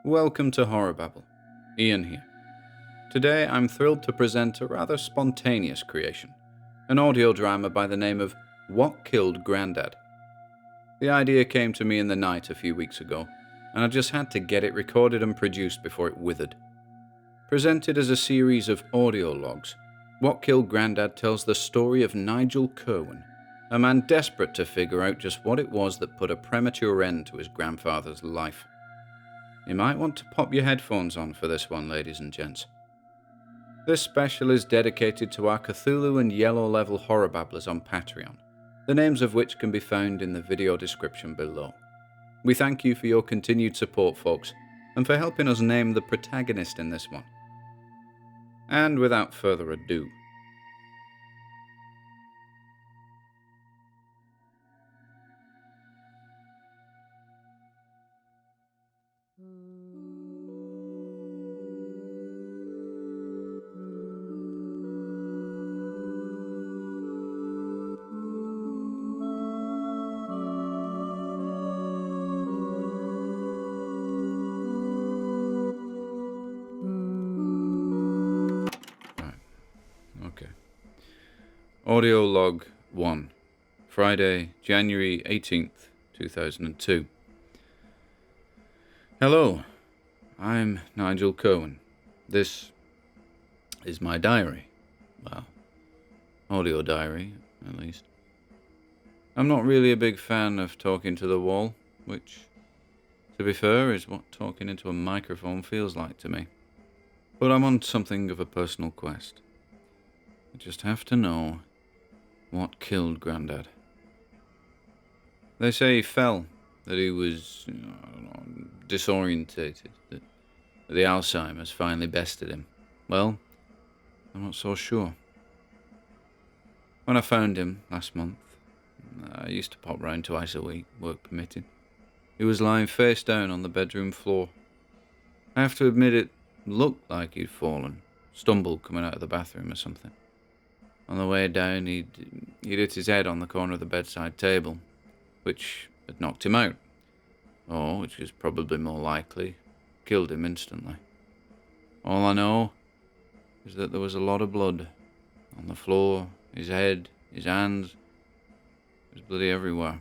Welcome to Horror Babble. Ian here. Today I'm thrilled to present a rather spontaneous creation, an audio drama by the name of What Killed Grandad. The idea came to me in the night a few weeks ago, and I just had to get it recorded and produced before it withered. Presented as a series of audio logs, What Killed Grandad tells the story of Nigel Curwen, a man desperate to figure out just what it was that put a premature end to his grandfather's life. You might want to pop your headphones on for this one, ladies and gents. This special is dedicated to our Cthulhu and Yellow Level Horror Babblers on Patreon, the names of which can be found in the video description below. We thank you for your continued support, folks, and for helping us name the protagonist in this one. And without further ado, Audio Log 1, Friday, January 18th, 2002. Hello, I'm Nigel Curwen. This is my diary. Well, audio diary, at least. I'm not really a big fan of talking to the wall, which, to be fair, is what talking into a microphone feels like to me. But I'm on something of a personal quest. I just have to know what killed Grandad. They say he fell, that he was disorientated, that the Alzheimer's finally bested him. Well, I'm not so sure. When I found him last month, I used to pop round twice a week, work permitting. He was lying face down on the bedroom floor. I have to admit it looked like he'd fallen, stumbled coming out of the bathroom or something. On the way down, he'd hit his head on the corner of the bedside table, which had knocked him out, or, which is probably more likely, killed him instantly. All I know is that there was a lot of blood on the floor, his head, his hands. It was bloody everywhere.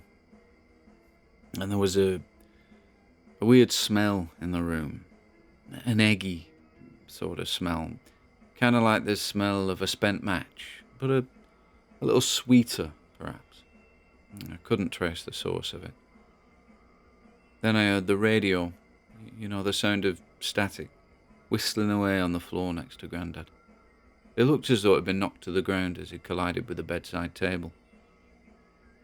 And there was a weird smell in the room, an eggy sort of smell, kind of like the smell of a spent match, but a little sweeter, perhaps. I couldn't trace the source of it. Then I heard the radio, the sound of static, whistling away on the floor next to Grandad. It looked as though it had been knocked to the ground as it collided with the bedside table.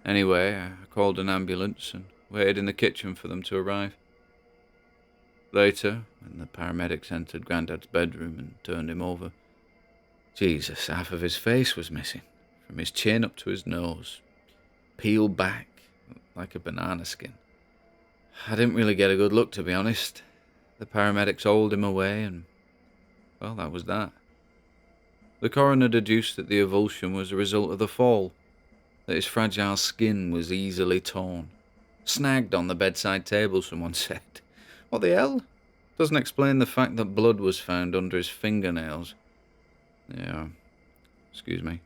Anyway, I called an ambulance and waited in the kitchen for them to arrive. Later, when the paramedics entered Grandad's bedroom and turned him over, Jesus, half of his face was missing, from his chin up to his nose, peeled back like a banana skin. I didn't really get a good look, to be honest. The paramedics hauled him away and, well, that was that. The coroner deduced that the avulsion was a result of the fall, that his fragile skin was easily torn. Snagged on the bedside table, someone said. What the hell? Doesn't explain the fact that blood was found under his fingernails. Yeah, excuse me.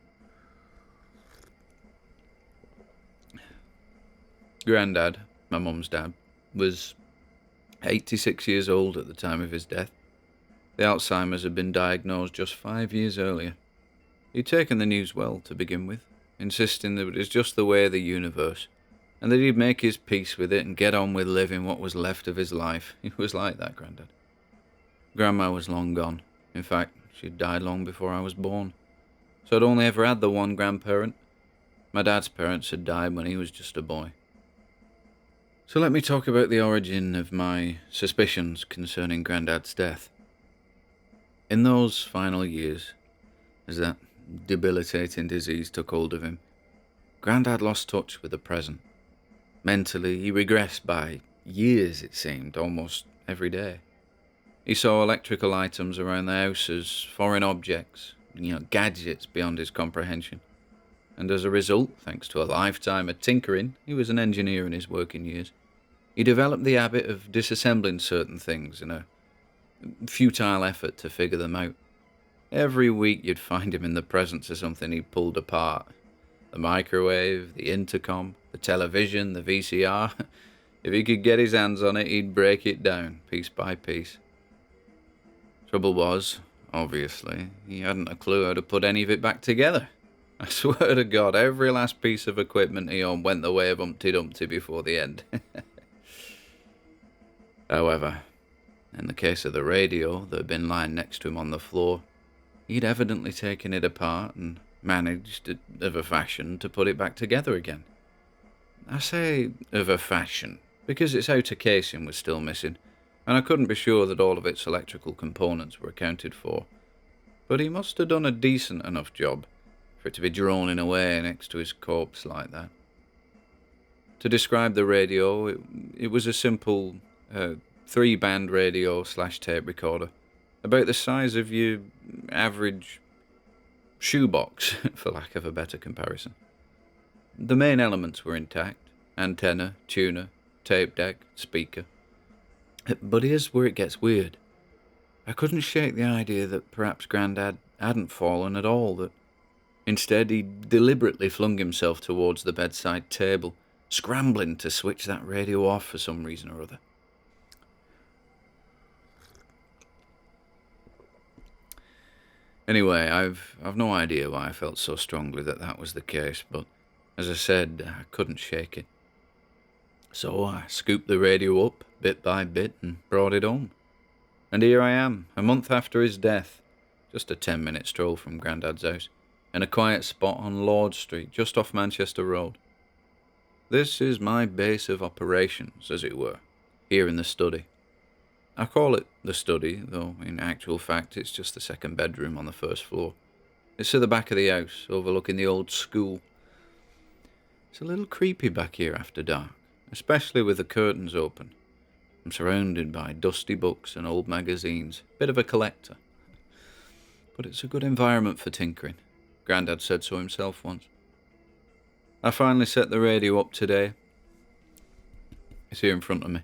Grandad, my mum's dad, was 86 years old at the time of his death. The Alzheimer's had been diagnosed just 5 years earlier. He'd taken the news well to begin with, insisting that it was just the way of the universe, and that he'd make his peace with it and get on with living what was left of his life. He was like that, Grandad. Grandma was long gone. In fact, she'd died long before I was born, so I'd only ever had the one grandparent. My dad's parents had died when he was just a boy. So let me talk about the origin of my suspicions concerning Grandad's death. In those final years, as that debilitating disease took hold of him, Grandad lost touch with the present. Mentally, he regressed by years, it seemed, almost every day. He saw electrical items around the house as foreign objects, gadgets beyond his comprehension. And as a result, thanks to a lifetime of tinkering, he was an engineer in his working years, He developed the habit of disassembling certain things in a futile effort to figure them out. Every week you'd find him in the presence of something he pulled apart. The microwave, the intercom, the television, the VCR. If he could get his hands on it, he'd break it down, piece by piece. Trouble was, obviously, he hadn't a clue how to put any of it back together. I swear to God, every last piece of equipment he owned went the way of Humpty Dumpty before the end. However, in the case of the radio that had been lying next to him on the floor, he'd evidently taken it apart and managed, of a fashion, to put it back together again. I say of a fashion, because its outer casing was still missing, and I couldn't be sure that all of its electrical components were accounted for. But he must have done a decent enough job for it to be droning away next to his corpse like that. To describe the radio, it was a simple 3-band radio/tape recorder, about the size of your average shoebox, for lack of a better comparison. The main elements were intact: antenna, tuner, tape deck, speaker. But here's where it gets weird. I couldn't shake the idea that perhaps Grandad hadn't fallen at all, that instead he deliberately flung himself towards the bedside table, scrambling to switch that radio off for some reason or other. Anyway, I've no idea why I felt so strongly that that was the case, but as I said, I couldn't shake it. So I scooped the radio up, bit by bit, and brought it home. And here I am, a month after his death, just a 10-minute stroll from Grandad's house, in a quiet spot on Lord Street, just off Manchester Road. This is my base of operations, as it were, here in the study. I call it the study, though in actual fact it's just the second bedroom on the first floor. It's at the back of the house, overlooking the old school. It's a little creepy back here after dark, especially with the curtains open. I'm surrounded by dusty books and old magazines, bit of a collector. But it's a good environment for tinkering. Grandad said so himself once. I finally set the radio up today. It's here in front of me.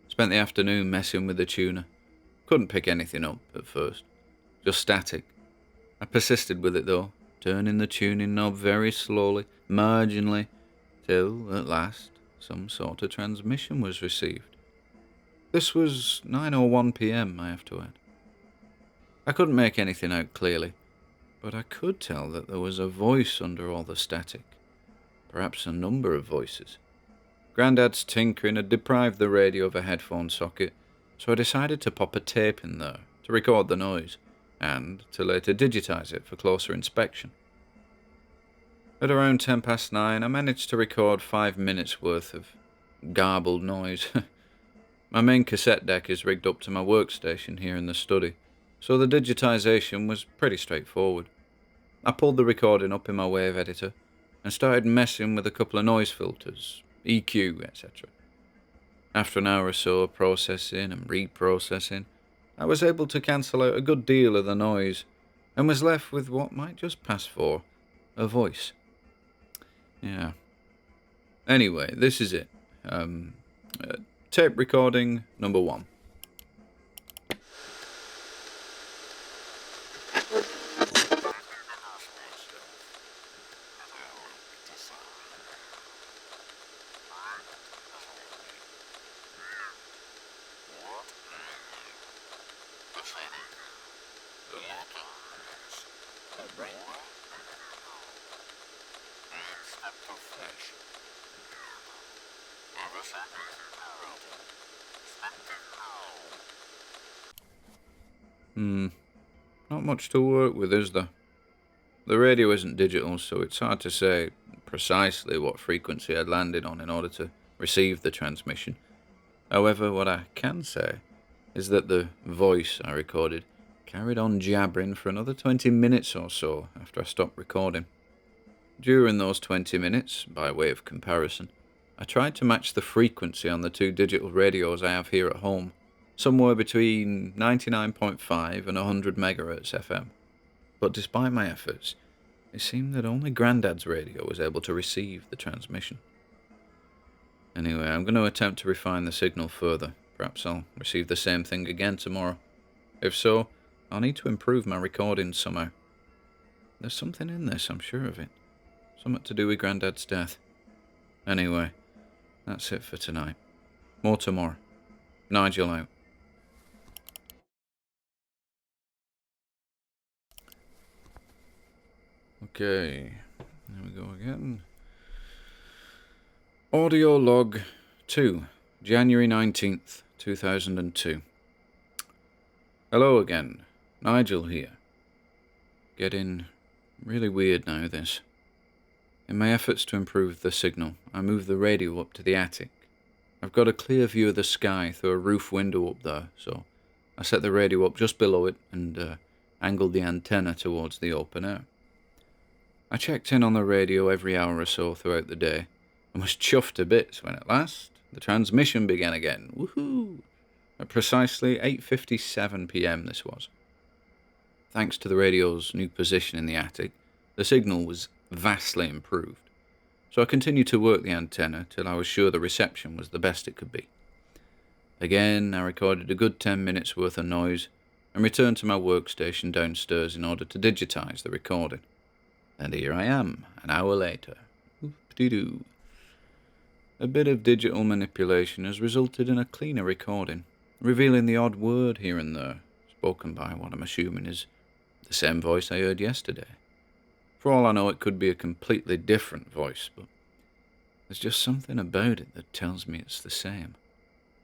Spent the afternoon messing with the tuner. Couldn't pick anything up at first. Just static. I persisted with it though, turning the tuning knob very slowly, marginally, till, at last, some sort of transmission was received. This was 9:01 p.m, I have to add. I couldn't make anything out clearly, but I could tell that there was a voice under all the static. Perhaps a number of voices. Grandad's tinkering had deprived the radio of a headphone socket, so I decided to pop a tape in there to record the noise, and to later digitize it for closer inspection. At around 9:10, I managed to record 5 minutes worth of garbled noise. My main cassette deck is rigged up to my workstation here in the study, so the digitization was pretty straightforward. I pulled the recording up in my wave editor and started messing with a couple of noise filters, EQ, etc. After an hour or so of processing and reprocessing, I was able to cancel out a good deal of the noise and was left with what might just pass for a voice. Yeah. Anyway, this is it. Tape recording number 1. Not much to work with, is there? The radio isn't digital, so it's hard to say precisely what frequency I'd landed on in order to receive the transmission. However, what I can say is that the voice I recorded carried on jabbering for another 20 minutes or so after I stopped recording. During those 20 minutes, by way of comparison, I tried to match the frequency on the 2 digital radios I have here at home, somewhere between 99.5 and 100 megahertz FM. But despite my efforts, it seemed that only Grandad's radio was able to receive the transmission. Anyway, I'm going to attempt to refine the signal further. Perhaps I'll receive the same thing again tomorrow. If so, I'll need to improve my recordings somehow. There's something in this, I'm sure of it. Something to do with Grandad's death. Anyway, that's it for tonight. More tomorrow. Nigel out. Okay, there we go again. Audio log 2, January 19th, 2002. Hello again, Nigel here. Getting really weird now, this. In my efforts to improve the signal, I moved the radio up to the attic. I've got a clear view of the sky through a roof window up there, so I set the radio up just below it and angled the antenna towards the open air. I checked in on the radio every hour or so throughout the day, and was chuffed to bits when at last the transmission began again. Woohoo! At precisely 8:57 p.m. this was. Thanks to the radio's new position in the attic, the signal was vastly improved, so I continued to work the antenna till I was sure the reception was the best it could be. Again, I recorded a good 10 minutes worth of noise and returned to my workstation downstairs in order to digitize the recording. And here I am, an hour later. Oop-de-doo. A bit of digital manipulation has resulted in a cleaner recording, revealing the odd word here and there, spoken by what I'm assuming is the same voice I heard yesterday. For all I know, it could be a completely different voice, but there's just something about it that tells me it's the same.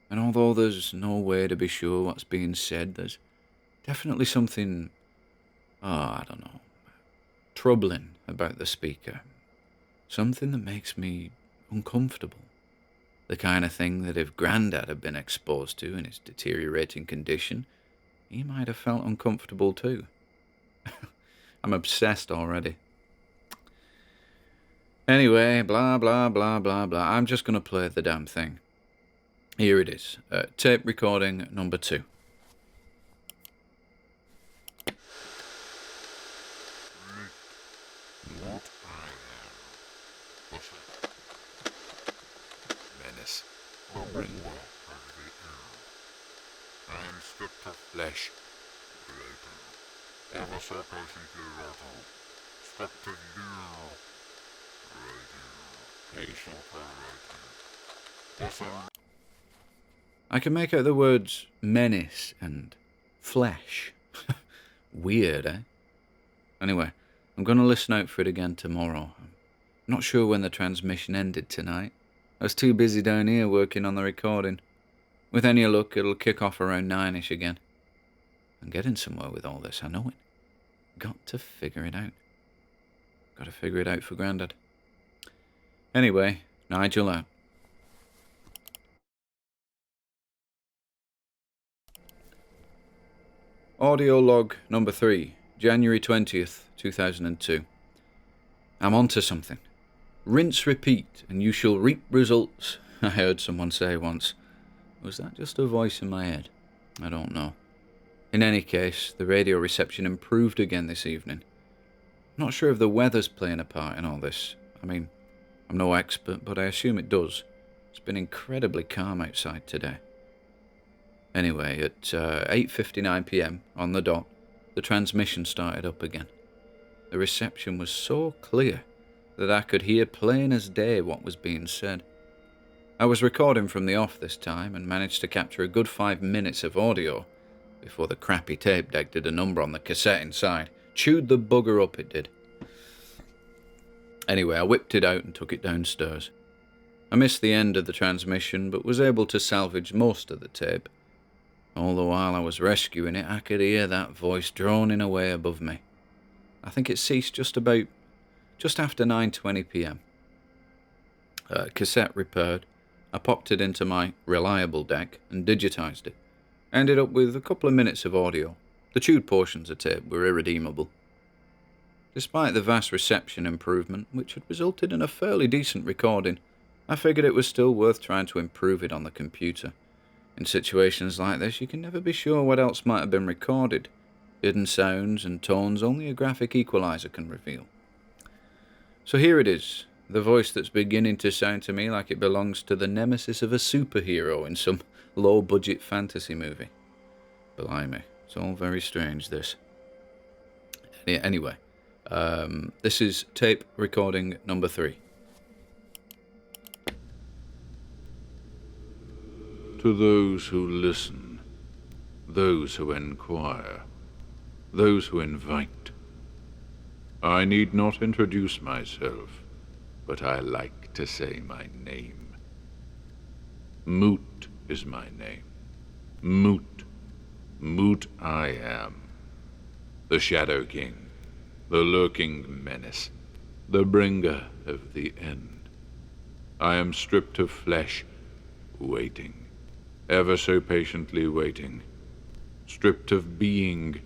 And although there's no way to be sure what's being said, there's definitely something, I don't know, troubling about the speaker. Something that makes me uncomfortable. The kind of thing that if Grandad had been exposed to in his deteriorating condition, he might have felt uncomfortable too. I'm obsessed already. Anyway, blah, blah, blah, blah, blah. I'm just going to play the damn thing. Here it is. Tape recording number 2. Menace. Bring I am Stec of flesh. Ever so patiently written. Stec of you. I can make out the words menace and flesh. Weird, eh? Anyway, I'm going to listen out for it again tomorrow. I'm not sure when the transmission ended tonight. I was too busy down here working on the recording. With any luck, it'll kick off around 9ish again. I'm getting somewhere with all this, I know it. Got to figure it out. Got to figure it out for Grandad. Anyway, Nigel out. Audio log number 3, January 20th, 2002. I'm onto something. Rinse, repeat, and you shall reap results, I heard someone say once. Was that just a voice in my head? I don't know. In any case, the radio reception improved again this evening. I'm not sure if the weather's playing a part in all this. I mean, I'm no expert, but I assume it does. It's been incredibly calm outside today. Anyway, at 8:59 p.m. on the dot, the transmission started up again. The reception was so clear that I could hear plain as day what was being said. I was recording from the off this time and managed to capture a good 5 minutes of audio before the crappy tape deck did a number on the cassette inside. Chewed the bugger up, it did. Anyway, I whipped it out and took it downstairs. I missed the end of the transmission, but was able to salvage most of the tape. All the while I was rescuing it, I could hear that voice droning away above me. I think it ceased just after 9:20 p.m. Cassette repaired, I popped it into my reliable deck and digitized it. Ended up with a couple of minutes of audio. The chewed portions of tape were irredeemable. Despite the vast reception improvement, which had resulted in a fairly decent recording, I figured it was still worth trying to improve it on the computer. In situations like this, you can never be sure what else might have been recorded. Hidden sounds and tones only a graphic equalizer can reveal. So here it is, The voice that's beginning to sound to me like it belongs to the nemesis of a superhero in some low-budget fantasy movie. Blimey, it's all very strange, this. Anyway, this is tape recording number 3. To those who listen, those who inquire, those who invite, I need not introduce myself, but I like to say my name. Moot is my name. Moot. Moot I am. The Shadow King, the lurking menace, the bringer of the end. I am stripped of flesh, waiting, ever so patiently waiting. Stripped of being,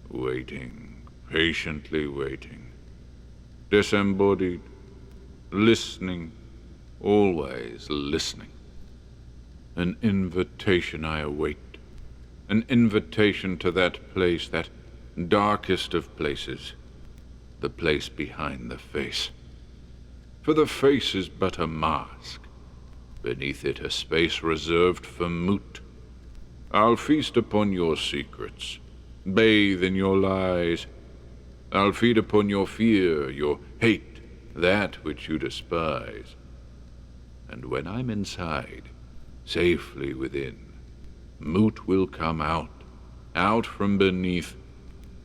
waiting, patiently waiting. Disembodied, listening, always listening. An invitation I await. An invitation to that place, that darkest of places, the place behind the face. For the face is but a mask, beneath it a space reserved for Moot. I'll feast upon your secrets, bathe in your lies. I'll feed upon your fear, your hate, that which you despise. And when I'm inside, safely within, Moot will come out from beneath.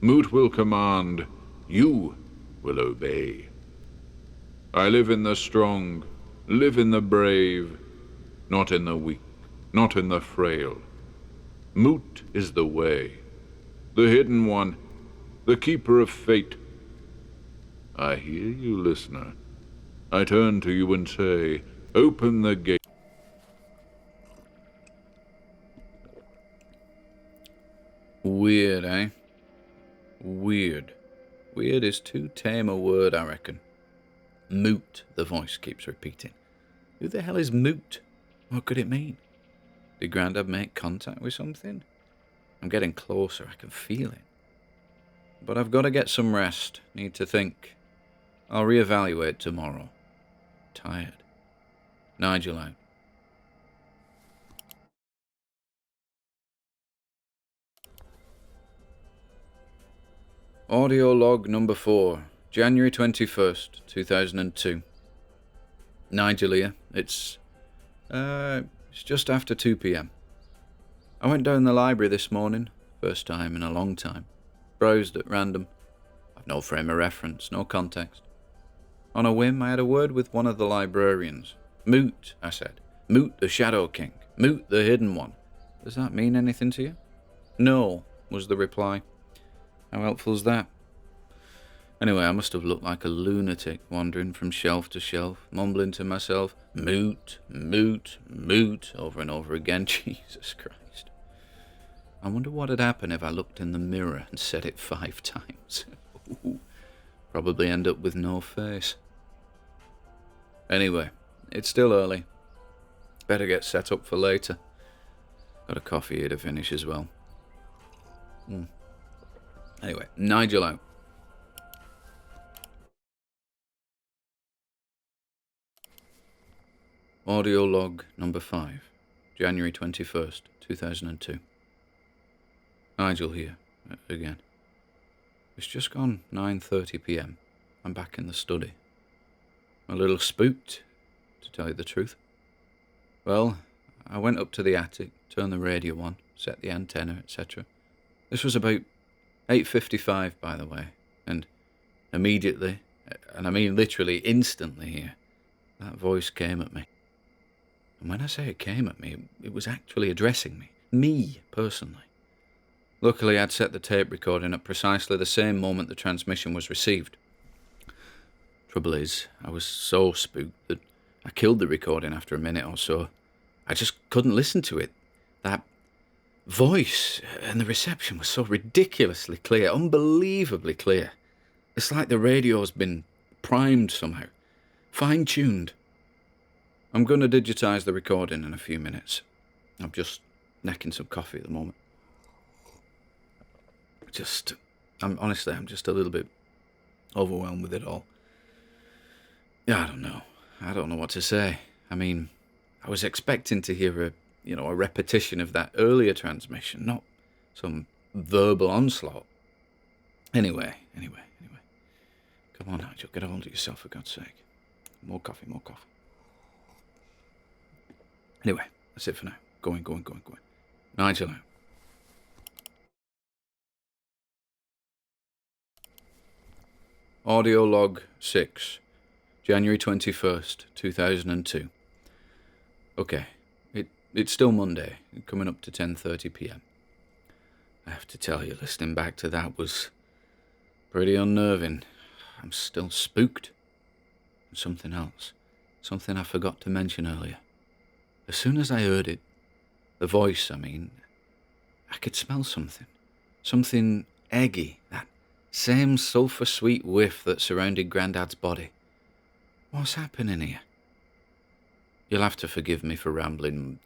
Moot will command, you will obey. I live in the strong, live in the brave, not in the weak, not in the frail. Moot is the way, the hidden one, the keeper of fate. I hear you, listener. I turn to you and say, open the gate. Weird, eh? Weird. Weird is too tame a word, I reckon. Moot, the voice keeps repeating. Who the hell is Moot? What could it mean? Did Grandad make contact with something? I'm getting closer, I can feel it. But I've got to get some rest, need to think. I'll reevaluate tomorrow. Tired. Nigel out. Audio log number 4, January 21st, 2002. Nigel here. It's just after 2 p.m. I went down the library this morning, first time in a long time. Browsed at random. I've no frame of reference, no context. On a whim, I had a word with one of the librarians. Moot, I said. Moot the Shadow King. Moot the Hidden One. Does that mean anything to you? No, was the reply. How helpful's that? Anyway, I must have looked like a lunatic, wandering from shelf to shelf, mumbling to myself, moot, moot, moot, over and over again. Jesus Christ. I wonder what had happened if I looked in the mirror and said it 5 times. Ooh, probably end up with no face. Anyway, it's still early. Better get set up for later. Got a coffee here to finish as well. Anyway, Nigel out. Audio log number 5, January 21st, 2002. Nigel here, again. It's just gone 9:30 p.m. I'm back in the study. A little spooked, to tell you the truth. Well, I went up to the attic, turned the radio on, set the antenna, etc. This was about 8:55, by the way, and immediately, and I mean literally instantly here, that voice came at me. And when I say it came at me, it was actually addressing me personally. Luckily, I'd set the tape recording at precisely the same moment the transmission was received. Trouble is, I was so spooked that I killed the recording after a minute or so. I just couldn't listen to it. That voice and the reception was so ridiculously clear, unbelievably clear. It's like the radio's been primed somehow, fine-tuned. I'm going to digitize the recording in a few minutes. I'm just necking some coffee at the moment. I'm just a little bit overwhelmed with it all. I don't know. I don't know what to say. I mean, I was expecting to hear a repetition of that earlier transmission, not some verbal onslaught. Anyway. Come on, Nigel, get a hold of yourself, for God's sake. More coffee. Anyway, that's it for now. Going. Nigel out. Audio log 6, January 21st, 2002. Okay, it's still Monday, coming up to 10:30 p.m. I have to tell you, listening back to that was pretty unnerving. I'm still spooked. And something else, something I forgot to mention earlier. As soon as I heard it, the voice, I could smell something eggy, that same sulphur-sweet whiff that surrounded Grandad's body. What's happening here? You'll have to forgive me for rambling.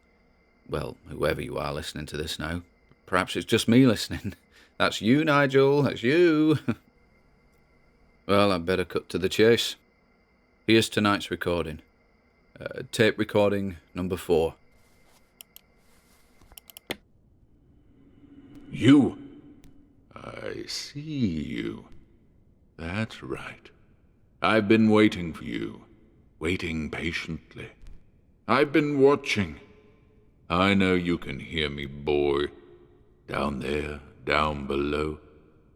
Well, whoever you are listening to this now. Perhaps it's just me listening. That's you, Nigel. That's you. Well, I'd better cut to the chase. Here's tonight's recording. Tape recording number 4. You? I see you. That's right. I've been waiting for you. Waiting patiently. I've been watching. I know you can hear me, boy. Down there, down below.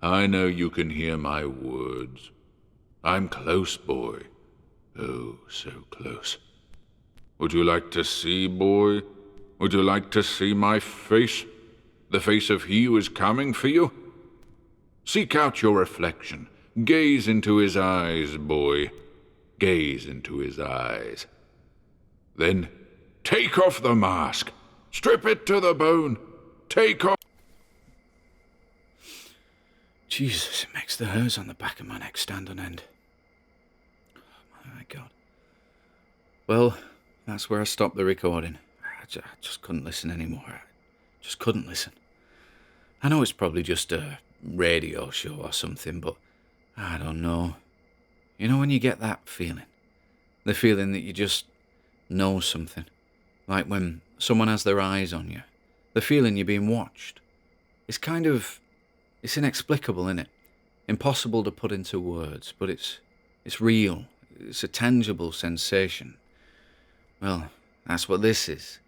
I know you can hear my words. I'm close, boy. Oh, so close. Would you like to see, boy? Would you like to see my face? The face of he who is coming for you? Seek out your reflection. Gaze into his eyes, boy. Gaze into his eyes. Then take off the mask. Strip it to the bone. Take off... Jesus, it makes the hairs on the back of my neck stand on end. Oh my God. Well, that's where I stopped the recording. I just couldn't listen anymore. I just couldn't listen. I know it's probably just a radio show or something, but I don't know. You know when you get that feeling? The feeling that you just know something. Like when someone has their eyes on you. The feeling you're being watched. It's inexplicable, isn't it? Impossible to put into words, but it's real. It's a tangible sensation. Well, that's what this is.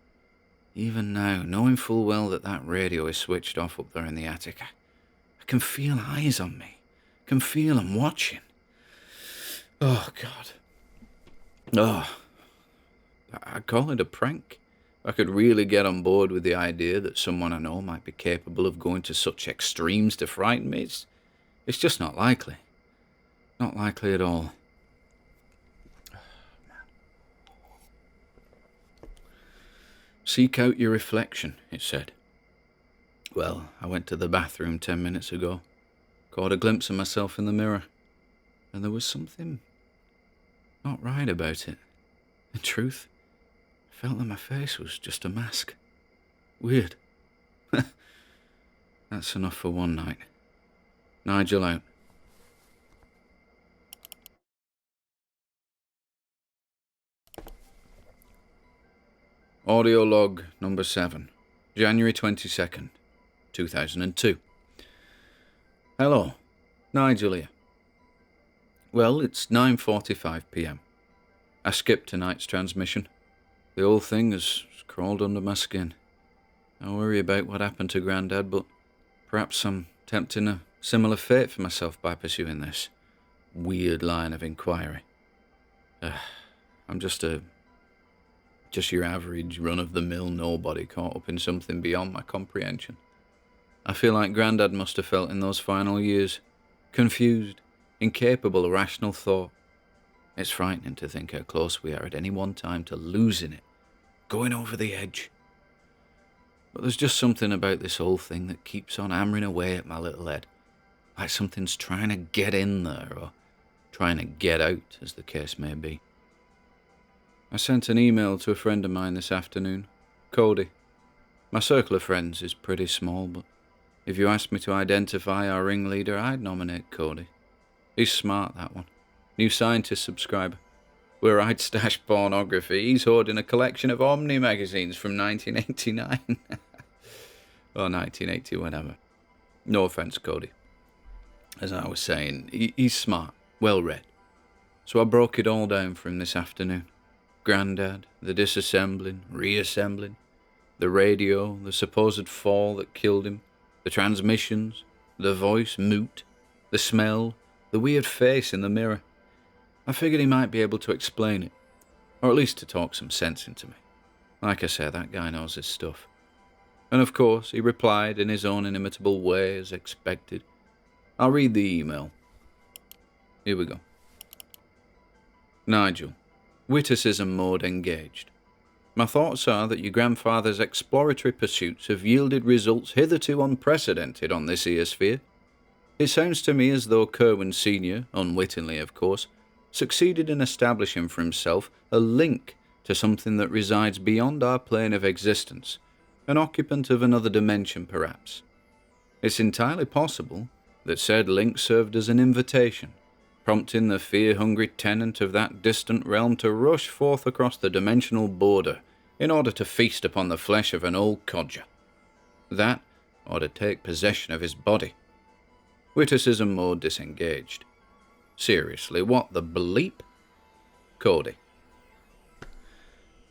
Even now, knowing full well that radio is switched off up there in the attic, I can feel eyes on me. I can feel them watching. Oh, God. Oh, I'd call it a prank. I could really get on board with the idea that someone I know might be capable of going to such extremes to frighten me. It's just not likely. Not likely at all. Seek out your reflection, it said. Well, I went to the bathroom 10 minutes ago, caught a glimpse of myself in the mirror, and there was something not right about it. In truth, I felt that my face was just a mask. Weird. That's enough for one night. Nigel out. Audio log number 7, January 22nd, 2002. Hello, Nigel here. Well, it's 9:45 p.m. I skipped tonight's transmission. The whole thing has crawled under my skin. I worry about what happened to Grandad, but perhaps I'm tempting a similar fate for myself by pursuing this weird line of inquiry. I'm just your average run-of-the-mill nobody caught up in something beyond my comprehension. I feel like Grandad must have felt in those final years, confused, incapable of rational thought. It's frightening to think how close we are at any one time to losing it, going over the edge. But there's just something about this whole thing that keeps on hammering away at my little head, like something's trying to get in there, or trying to get out, as the case may be. I sent an email to a friend of mine this afternoon, Cody. My circle of friends is pretty small, but if you asked me to identify our ringleader, I'd nominate Cody. He's smart, that one. New scientist subscriber. Where I'd stash pornography, he's hoarding a collection of Omni magazines from 1989. Or 1980, whatever. No offence, Cody. As I was saying, he's smart, well-read. So I broke it all down for him this afternoon. Grandad, the disassembling, reassembling, the radio, the supposed fall that killed him, the transmissions, the voice, Moot, the smell, the weird face in the mirror. I figured he might be able to explain it, or at least to talk some sense into me. Like I said, that guy knows his stuff. And of course, he replied in his own inimitable way, as expected. I'll read the email. Here we go. Nigel, witticism mode engaged. My thoughts are that your grandfather's exploratory pursuits have yielded results hitherto unprecedented on this eosphere. It sounds to me as though Curwen Sr., unwittingly of course, succeeded in establishing for himself a link to something that resides beyond our plane of existence, an occupant of another dimension perhaps. It's entirely possible that said link served as an invitation, prompting the fear-hungry tenant of that distant realm to rush forth across the dimensional border in order to feast upon the flesh of an old codger. That, or to take possession of his body. Witticism mode disengaged. Seriously, what the bleep? Cody.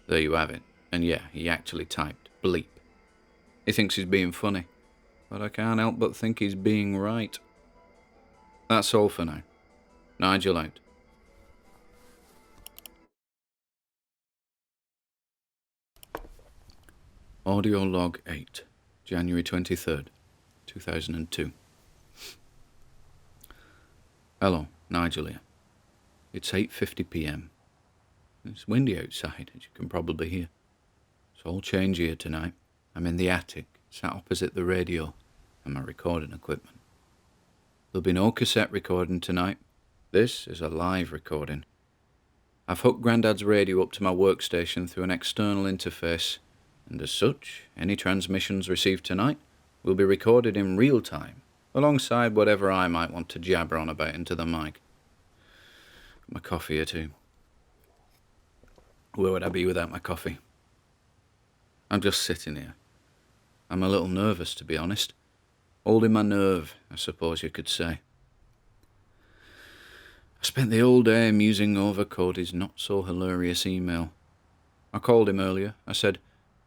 There you have it. And yeah, he actually typed bleep. He thinks he's being funny, but I can't help but think he's being right. That's all for now. Nigel out. Audio log 8, January 23rd, 2002. Hello, Nigel here. It's 8:50 p.m. It's windy outside, as you can probably hear. It's all change here tonight. I'm in the attic, sat opposite the radio and my recording equipment. There'll be no cassette recording tonight. This is a live recording. I've hooked Grandad's radio up to my workstation through an external interface, and as such, any transmissions received tonight will be recorded in real time, alongside whatever I might want to jabber on about into the mic. My coffee here too. Where would I be without my coffee? I'm just sitting here. I'm a little nervous, to be honest. Holding my nerve, I suppose you could say. I spent the whole day musing over Cody's not-so-hilarious email. I called him earlier. I said,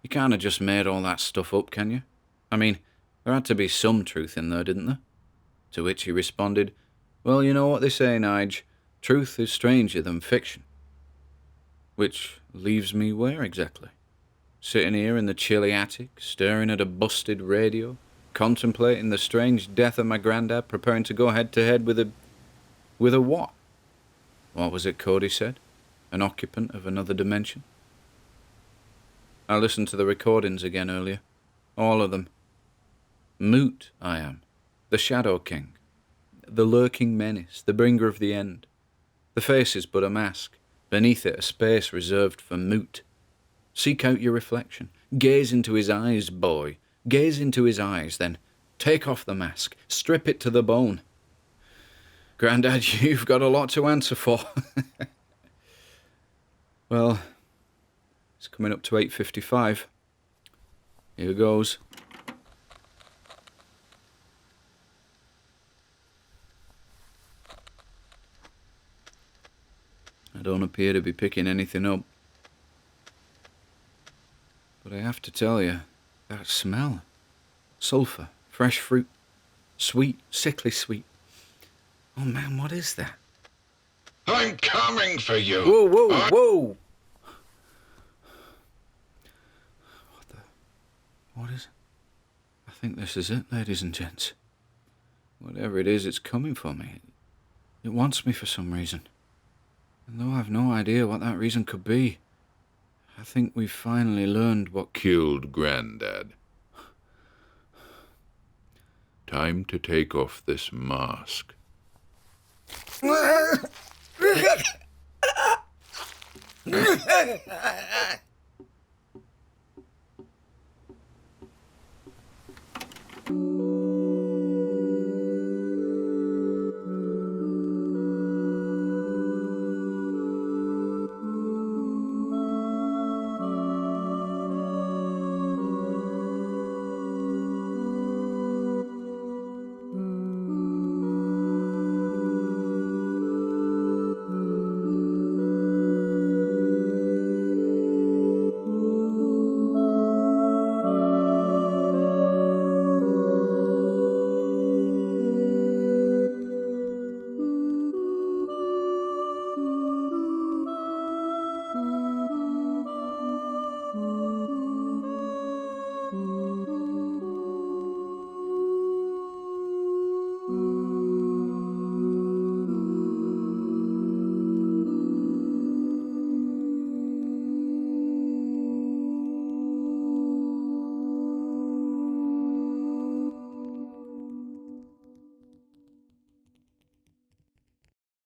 "You can't have just made all that stuff up, can you? I mean, there had to be some truth in there, didn't there?" To which he responded, "Well, you know what they say, Nige. Truth is stranger than fiction." Which leaves me where exactly? Sitting here in the chilly attic, staring at a busted radio, contemplating the strange death of my granddad, preparing to go head-to-head with a what? What was it Cody said? An occupant of another dimension? I listened to the recordings again earlier. All of them. Moot, I am. The Shadow King. The lurking menace, the bringer of the end. The face is but a mask. Beneath it a space reserved for Moot. Seek out your reflection. Gaze into his eyes, boy. Gaze into his eyes, then take off the mask. Strip it to the bone. Grandad, you've got a lot to answer for. Well, it's coming up to 8:55. Here goes. I don't appear to be picking anything up. But I have to tell you, that smell. Sulphur, fresh fruit, sweet, sickly sweet. Oh man, what is that? I'm coming for you. Whoa. What is it? I think this is it, ladies and gents. Whatever it is, it's coming for me. It wants me for some reason. And though I've no idea what that reason could be, I think we've finally learned what Killed Grandad. Time to take off this mask.